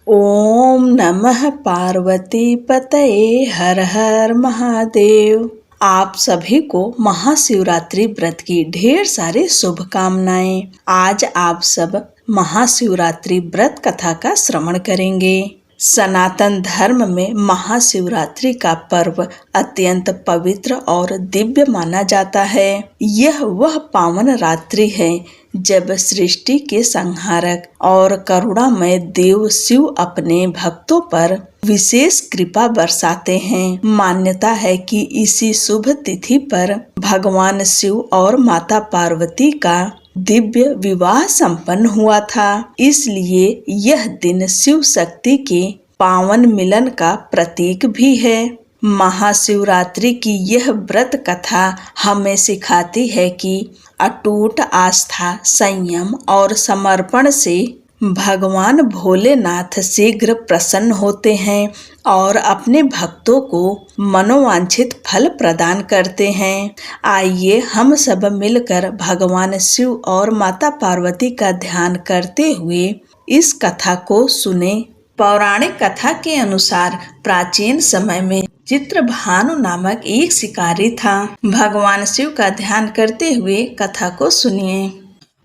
ओम नमः पार्वती पतये हर हर महादेव। आप सभी को महाशिवरात्रि व्रत की ढेर सारी शुभकामनाएं। आज आप सब महाशिवरात्रि व्रत कथा का श्रवण करेंगे। सनातन धर्म में महाशिवरात्रि का पर्व अत्यंत पवित्र और दिव्य माना जाता है। यह वह पावन रात्रि है जब सृष्टि के संहारक और करुणामय देव शिव अपने भक्तों पर विशेष कृपा बरसाते हैं। मान्यता है कि इसी शुभ तिथि पर भगवान शिव और माता पार्वती का दिव्य विवाह संपन्न हुआ था। इसलिए यह दिन शिव शक्ति के पावन मिलन का प्रतीक भी है। महाशिवरात्रि की यह व्रत कथा हमें सिखाती है कि अटूट आस्था, संयम और समर्पण से भगवान भोलेनाथ शीघ्र प्रसन्न होते हैं और अपने भक्तों को मनोवांछित फल प्रदान करते हैं। आइए हम सब मिलकर भगवान शिव और माता पार्वती का ध्यान करते हुए इस कथा को सुने। पौराणिक कथा के अनुसार प्राचीन समय में चित्रभानु नामक एक शिकारी था। भगवान शिव का ध्यान करते हुए कथा को सुनिए।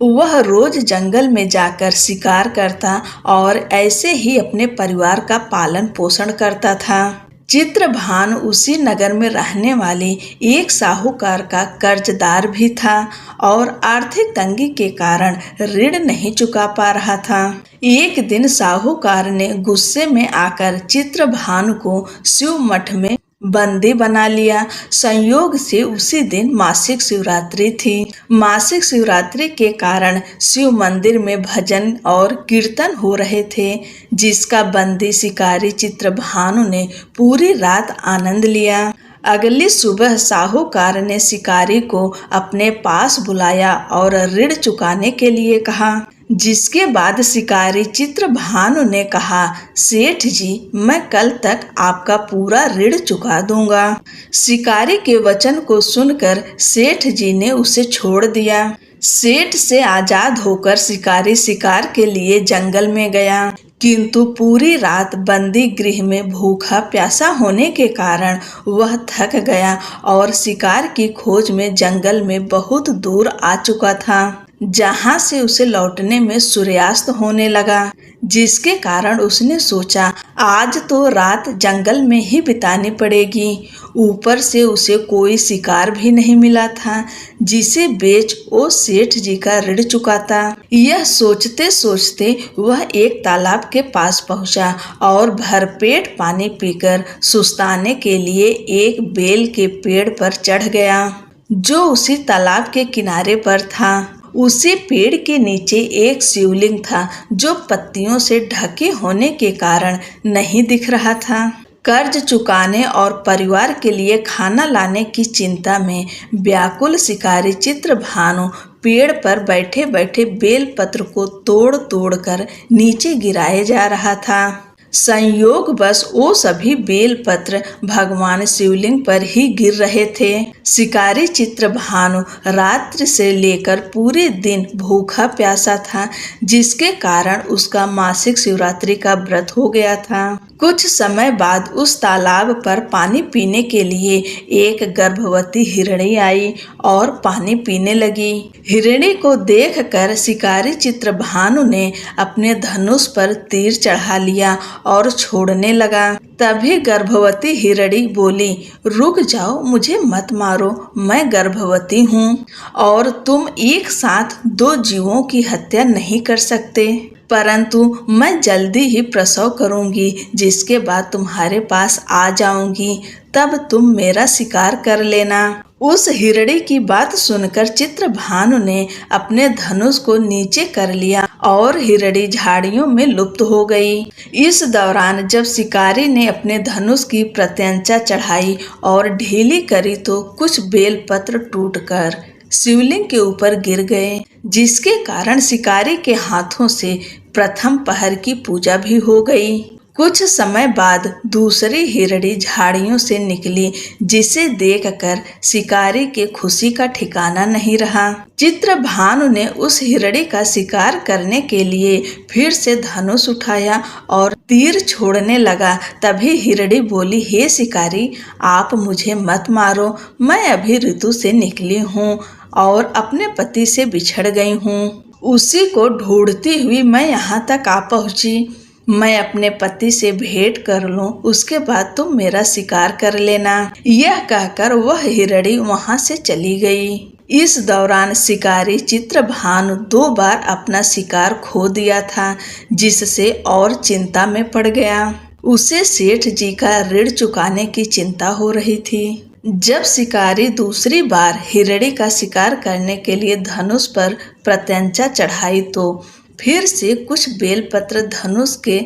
वह रोज जंगल में जाकर शिकार करता और ऐसे ही अपने परिवार का पालन पोषण करता था। चित्रभानु उसी नगर में रहने वाले एक साहूकार का कर्जदार भी था और आर्थिक तंगी के कारण ऋण नहीं चुका पा रहा था। एक दिन साहूकार ने गुस्से में आकर चित्रभानु को शिव मठ में बंदी बना लिया। संयोग से उसी दिन मासिक शिवरात्रि थी। मासिक शिवरात्रि के कारण शिव मंदिर में भजन और कीर्तन हो रहे थे, जिसका बंदी शिकारी चित्रभानु ने पूरी रात आनंद लिया। अगली सुबह साहूकार ने शिकारी को अपने पास बुलाया और ऋण चुकाने के लिए कहा, जिसके बाद शिकारी चित्रभानु ने कहा, सेठ जी, मैं कल तक आपका पूरा ऋण चुका दूंगा। शिकारी के वचन को सुनकर सेठ जी ने उसे छोड़ दिया। सेठ से आजाद होकर शिकारी शिकार के लिए जंगल में गया, किंतु पूरी रात बंदी गृह में भूखा प्यासा होने के कारण वह थक गया और शिकार की खोज में जंगल में बहुत दूर आ चुका था, जहां से उसे लौटने में सूर्यास्त होने लगा, जिसके कारण उसने सोचा आज तो रात जंगल में ही बितानी पड़ेगी। ऊपर से उसे कोई शिकार भी नहीं मिला था जिसे बेच वो सेठ जी का ऋण चुकाता। यह सोचते सोचते वह एक तालाब के पास पहुंचा और भरपेट पानी पीकर सुस्ताने के लिए एक बेल के पेड़ पर चढ़ गया, जो उसी तालाब के किनारे पर था। उसी पेड़ के नीचे एक शिवलिंग था, जो पत्तियों से ढके होने के कारण नहीं दिख रहा था। कर्ज चुकाने और परिवार के लिए खाना लाने की चिंता में व्याकुल शिकारी चित्रभानु पेड़ पर बैठे बैठे बेलपत्र को तोड़ तोड़ कर नीचे गिराए जा रहा था। संयोगवश वो सभी बेलपत्र भगवान शिवलिंग पर ही गिर रहे थे। शिकारी चित्रभानु रात्रि से लेकर पूरे दिन भूखा प्यासा था, जिसके कारण उसका मासिक शिवरात्रि का व्रत हो गया था। कुछ समय बाद उस तालाब पर पानी पीने के लिए एक गर्भवती हिरणी आई और पानी पीने लगी। हिरणी को देखकर शिकारी चित्रभानु ने अपने धनुष पर तीर चढ़ा लिया और छोड़ने लगा। तभी गर्भवती हिरणी बोली, रुक जाओ, मुझे मत मारो, मैं गर्भवती हूँ और तुम एक साथ दो जीवों की हत्या नहीं कर सकते, परंतु मैं जल्दी ही प्रसव करूंगी, जिसके बाद तुम्हारे पास आ जाऊंगी, तब तुम मेरा शिकार कर लेना। उस हिरणी की बात सुनकर चित्रभानु ने अपने धनुष को नीचे कर लिया और हिरणी झाड़ियों में लुप्त हो गई। इस दौरान जब शिकारी ने अपने धनुष की प्रत्यंचा चढ़ाई और ढीली करी तो कुछ बेलपत्र टूटकर शिवलिंग के ऊपर गिर गए, जिसके कारण शिकारी के हाथों से प्रथम पहर की पूजा भी हो गई। कुछ समय बाद दूसरी हिरणी झाड़ियों से निकली, जिसे देखकर शिकारी के खुशी का ठिकाना नहीं रहा। चित्रभानु ने उस हिरणी का शिकार करने के लिए फिर से धनुष उठाया और तीर छोड़ने लगा। तभी हिरणी बोली, हे शिकारी, आप मुझे मत मारो, मैं अभी ऋतु से निकली हूँ और अपने पति से बिछड़ गई हूँ। उसी को ढूंढती हुई मैं यहाँ तक आ पहुँची। मैं अपने पति से भेंट कर लूं, उसके बाद तुम मेरा शिकार कर लेना। यह कहकर वह हिरणी वहां से चली गई। इस दौरान शिकारी चित्रभानु 2 बार अपना शिकार खो दिया था, जिससे और चिंता में पड़ गया। उसे सेठ जी का ऋण चुकाने की चिंता हो रही थी। जब शिकारी दूसरी बार हिरणी का शिकार करने के लिए धनुष पर प्रत्यंचा चढ़ाई तो फिर से कुछ बेलपत्र धनुष के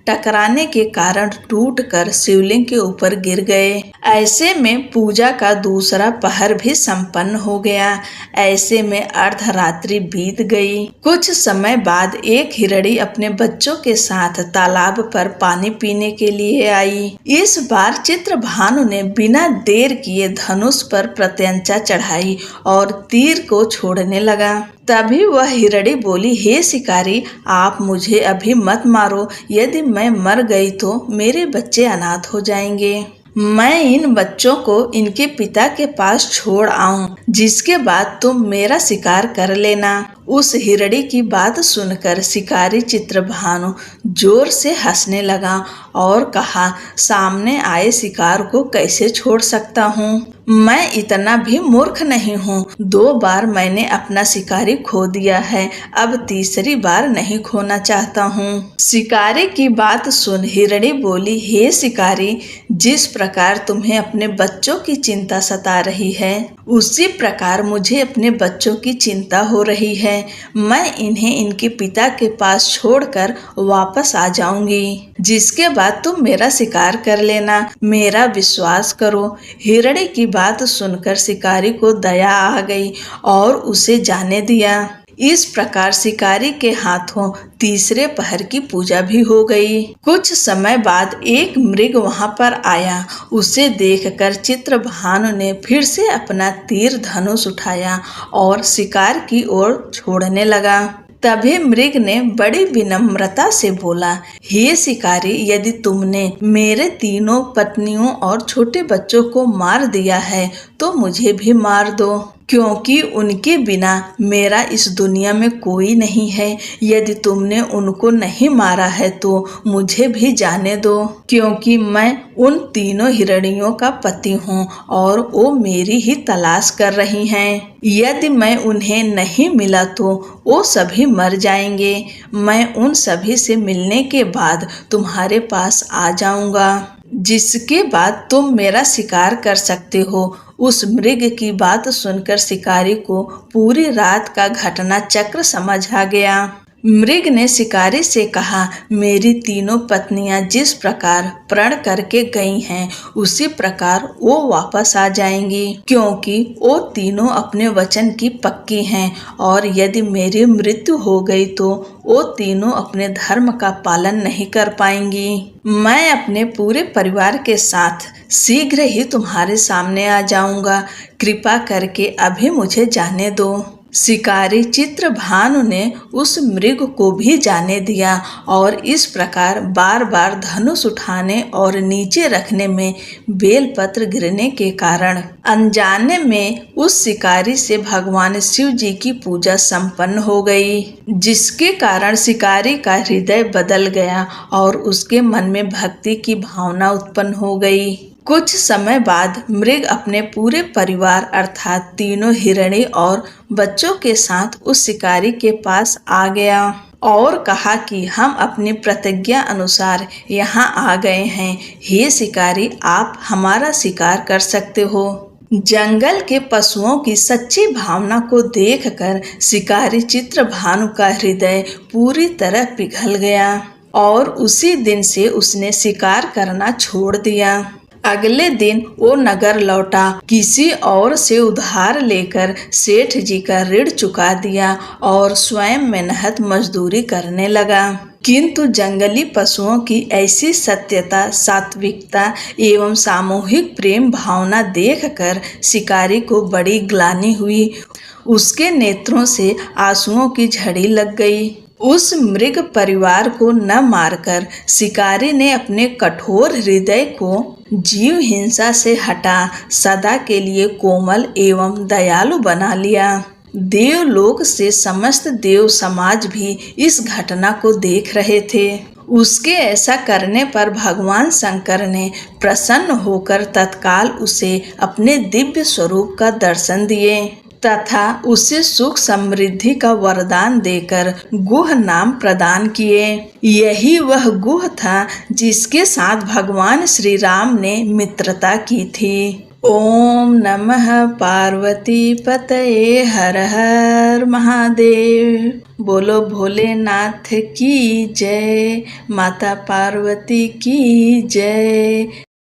टकराने के कारण टूटकर शिवलिंग के ऊपर गिर गए। ऐसे में पूजा का दूसरा पहर भी संपन्न हो गया। ऐसे में अर्धरात्रि बीत गई। कुछ समय बाद एक हिरणी अपने बच्चों के साथ तालाब पर पानी पीने के लिए आई। इस बार चित्रभानु ने बिना देर किए धनुष पर प्रत्यंचा चढ़ाई और तीर को छोड़ने लगा। तभी वह हिरणी बोली, हे शिकारी, आप मुझे अभी मत मारो। यदि मैं मर गई तो मेरे बच्चे अनाथ हो जाएंगे। मैं इन बच्चों को इनके पिता के पास छोड़ आऊं, जिसके बाद तुम मेरा शिकार कर लेना। उस हिरणी की बात सुनकर शिकारी चित्रभानु जोर से हंसने लगा और कहा, सामने आए शिकार को कैसे छोड़ सकता हूँ? मैं इतना भी मूर्ख नहीं हूँ। 2 बार मैंने अपना शिकारी खो दिया है, अब तीसरी बार नहीं खोना चाहता हूँ। शिकारी की बात सुन हिरणी बोली, हे शिकारी, जिस प्रकार तुम्हें अपने बच्चों की चिंता सता रही है, उसी प्रकार मुझे अपने बच्चों की चिंता हो रही है। मैं इन्हें इनके पिता के पास छोड़कर वापस आ जाऊंगी, जिसके बाद तुम मेरा शिकार कर लेना। मेरा विश्वास करो। हिरणी की बात सुनकर शिकारी को दया आ गई और उसे जाने दिया। इस प्रकार शिकारी के हाथों तीसरे पहर की पूजा भी हो गई। कुछ समय बाद एक मृग वहां पर आया। उसे देखकर चित्रभानु ने फिर से अपना तीर धनुष उठाया और शिकार की ओर छोड़ने लगा। तभी मृग ने बड़ी विनम्रता से बोला, हे शिकारी, यदि तुमने मेरे 3 पत्नियों और छोटे बच्चों को मार दिया है तो मुझे भी मार दो, क्योंकि उनके बिना मेरा इस दुनिया में कोई नहीं है। यदि तुमने उनको नहीं मारा है तो मुझे भी जाने दो, क्योंकि मैं उन 3 हिरणियों का पति हूँ और वो मेरी ही तलाश कर रही हैं। यदि मैं उन्हें नहीं मिला तो वो सभी मर जाएंगे। मैं उन सभी से मिलने के बाद तुम्हारे पास आ जाऊंगा, जिसके बाद तुम मेरा शिकार कर सकते हो। उस मृग की बात सुनकर शिकारी को पूरी रात का घटना चक्र समझ आ गया। मृग ने शिकारी से कहा, मेरी 3 पत्नियां जिस प्रकार प्रण करके गई हैं, उसी प्रकार वो वापस आ जाएंगी, क्योंकि वो तीनों अपने वचन की पक्की हैं और यदि मेरी मृत्यु हो गई तो वो तीनों अपने धर्म का पालन नहीं कर पाएंगी। मैं अपने पूरे परिवार के साथ शीघ्र ही तुम्हारे सामने आ जाऊंगा। कृपा करके अभी मुझे जाने दो। शिकारी चित्रभानु ने उस मृग को भी जाने दिया और इस प्रकार बार बार धनुष उठाने और नीचे रखने में बेलपत्र गिरने के कारण अनजाने में उस शिकारी से भगवान शिव जी की पूजा संपन्न हो गई, जिसके कारण शिकारी का हृदय बदल गया और उसके मन में भक्ति की भावना उत्पन्न हो गई। कुछ समय बाद मृग अपने पूरे परिवार अर्थात 3 हिरणी और बच्चों के साथ उस शिकारी के पास आ गया और कहा कि हम अपनी प्रतिज्ञा अनुसार यहाँ आ गए हैं। हे शिकारी, आप हमारा शिकार कर सकते हो। जंगल के पशुओं की सच्ची भावना को देखकर शिकारी चित्रभानु का हृदय पूरी तरह पिघल गया और उसी दिन से उसने शिकार करना छोड़ दिया। अगले दिन वो नगर लौटा, किसी और से उधार लेकर सेठ जी का ऋण चुका दिया और स्वयं मेहनत मजदूरी करने लगा। किंतु जंगली पशुओं की ऐसी सत्यता, सात्विकता एवं सामूहिक प्रेम भावना देखकर शिकारी को बड़ी ग्लानि हुई। उसके नेत्रों से आंसुओं की झड़ी लग गई। उस मृग परिवार को न मारकर शिकारी ने अपने कठोर हृदय को जीव हिंसा से हटा सदा के लिए कोमल एवं दयालु बना लिया। देवलोक से समस्त देव समाज भी इस घटना को देख रहे थे। उसके ऐसा करने पर भगवान शंकर ने प्रसन्न होकर तत्काल उसे अपने दिव्य स्वरूप का दर्शन दिए तथा उसे सुख समृद्धि का वरदान देकर गुह नाम प्रदान किए। यही वह गुह था जिसके साथ भगवान श्री राम ने मित्रता की थी। ओम नमः पार्वती पतये हर हर महादेव। बोलो भोलेनाथ की जय, माता पार्वती की जय।